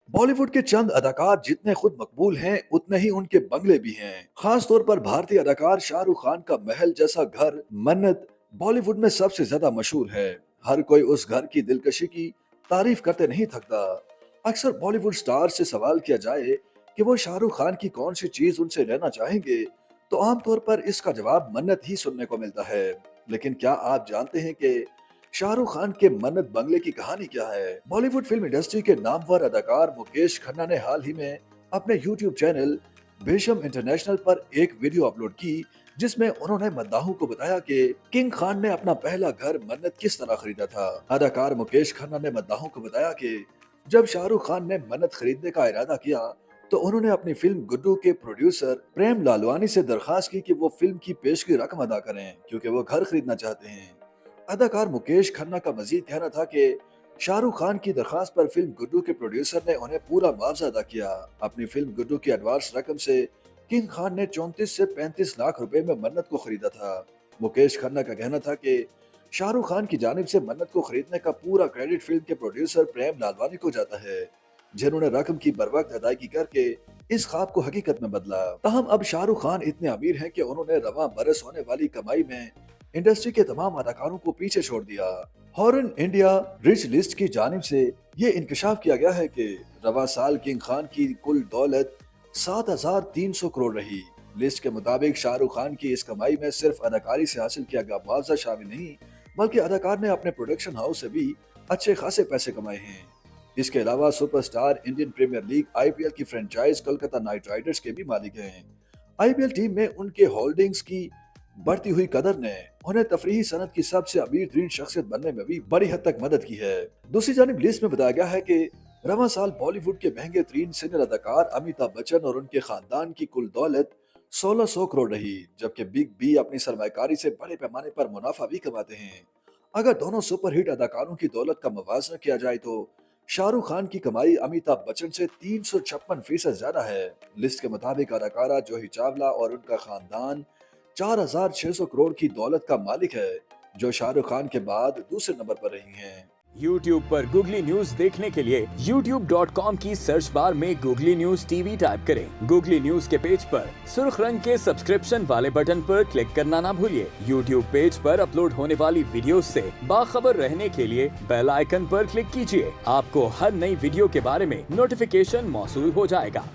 बॉलीवुड के चंद अदाकार जितने खुद मकबूल हैं उतने ही उनके बंगले भी हैं। खास तौर पर भारतीय अदाकार शाहरुख खान का महल जैसा घर मन्नत बॉलीवुड में सबसे ज्यादा मशहूर है। हर कोई उस घर की दिलकशी की तारीफ करते नहीं थकता। अक्सर बॉलीवुड स्टार से सवाल किया जाए कि वो शाहरुख खान की कौन सी चीज उनसे लेना चाहेंगे तो आमतौर पर इसका जवाब मन्नत ही सुनने को मिलता है। लेकिन क्या आप जानते हैं कि शाहरुख खान के मन्नत बंगले की कहानी क्या है? बॉलीवुड फिल्म इंडस्ट्री के नामवर अदाकार मुकेश खन्ना ने हाल ही में अपने यूट्यूब चैनल बेशम इंटरनेशनल पर एक वीडियो अपलोड की जिसमें उन्होंने मद्दाहों को बताया कि किंग खान ने अपना पहला घर मन्नत किस तरह खरीदा था। अदाकार मुकेश खन्ना ने मद्दाहों को बताया कि जब शाहरुख खान ने मन्नत खरीदने का इरादा किया तो उन्होंने अपनी फिल्म गुड्डू के प्रोड्यूसर प्रेम लालवानी से दरखास्त की कि वो फिल्म की पेशगी रकम अदा करें क्योंकि वो घर खरीदना चाहते हैं। अदाकार मुकेश खन्ना का मजीद कहना था कि शाहरुख खान की दरखास्त पर फिल्म गुड्डू के प्रोड्यूसर ने उन्हें पूरा मुआवजा अदा किया। अपनी फिल्म गुड्डू की एडवांस रकम से किंग खान ने 34 से 35 लाख रुपए में मन्नत को खरीदा था। मुकेश खन्ना का कहना था कि शाहरुख खान की जानिब से मन्नत को खरीदने का पूरा क्रेडिट फिल्म के प्रोड्यूसर प्रेम लालवानी को जाता है, जिन्होंने रकम की बरवक्त अदायगी करके इस ख्वाब को हकीकत में बदला। ताहम अब शाहरुख खान इतने अमीर हैं कि उन्होंने रवां बरस होने वाली कमाई में इंडस्ट्री के तमाम अदाकारों को पीछे छोड़ दिया। हॉरन इंडिया रिच लिस्ट की जानिब से ये इंकशाफ किया गया है कि रवा साल किंग खान की कुल दौलत 7,300 करोड़ रही। लिस्ट के मुताबिक शाहरुख खान की इस कमाई में सिर्फ अदाकारी से हासिल किया गया मुआवजा शामिल नहीं, बल्कि अदाकार ने अपने प्रोडक्शन हाउस से भी अच्छे खासे पैसे कमाए हैं। इसके अलावा superstar Indian Premier League IPL की फ्रेंचाइज कोलकाता नाइट राइडर्स के भी मालिक हैं। आईपीएल टीम में उनके होल्डिंग्स की बढ़ती हुई कदर ने उन्हें तफरीही सनत की सबसे अमीर तरीन शख्सियत बनने में भी बड़ी हद तक मदद की है। दूसरी जानिब लिस्ट में बताया गया है कि रवां साल बॉलीवुड के महंगे तरीन सीनियर अदाकार अमिताभ बच्चन और उनके खानदान की कुल दौलत 1600 करोड़ रही, जबकि बिग बी अपनी सरमाकारी से बड़े पैमाने पर मुनाफा भी कमाते हैं। अगर दोनों सुपरहिट अदाकारों की दौलत का मुवाजना किया जाए तो शाहरुख खान की कमाई अमिताभ बच्चन से 356% ज्यादा है। लिस्ट के मुताबिक अदाकारा जूही चावला और उनका खानदान 4,600 करोड़ की दौलत का मालिक है, जो शाहरुख खान के बाद दूसरे नंबर पर रही हैं। YouTube पर गूगली न्यूज देखने के लिए youtube.com की सर्च बार में गूगली न्यूज टीवी टाइप करें। गूगली न्यूज के पेज पर सुर्ख रंग के सब्सक्रिप्शन वाले बटन पर क्लिक करना ना भूलिए। YouTube पेज पर अपलोड होने वाली वीडियोस से बाखबर रहने के लिए बेल आइकन पर क्लिक कीजिए। आपको हर नई वीडियो के बारे में नोटिफिकेशन मौसूल हो जाएगा।